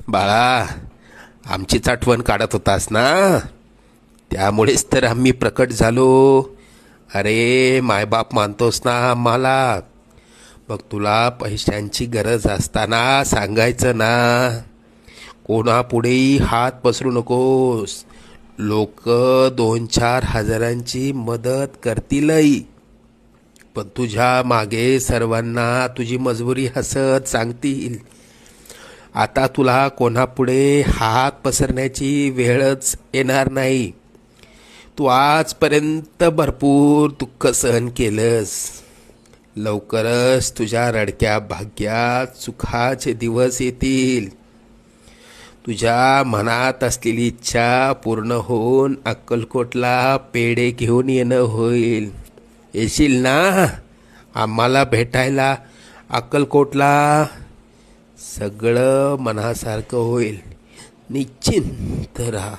बाळा, आमचीच आठवण काढत होतास ना, त्यामुळेच तर आम्ही प्रकट झालो. अरे मायबाप मानतोस ना आम्हाला, मग तुला पैशांची गरज असताना सांगायचं ना. कोणापुढेही हात पसरू नकोस. लोक 2-4 हजारांची मदत करतीलही, पण तुझ्या मागे सर्वांना तुझी मजबुरी हसत सांगतील. आता तुला कोणापुढे हात पसरण्याची वेळच येणार नाही. तू आजपर्यंत भरपूर दुःख सहन केलंस. लवकरच तुझ्या रडक्या भाग्यात सुखाचे दिवस येतील. तुझ्या मनात असलेली इच्छा पूर्ण होऊन अक्कलकोटला पेढे घेऊन येणं होईल. येशील ना आम्हाला भेटायला अक्कलकोटला? सगळं मनासारखं होईल. निश्चिंत राहा.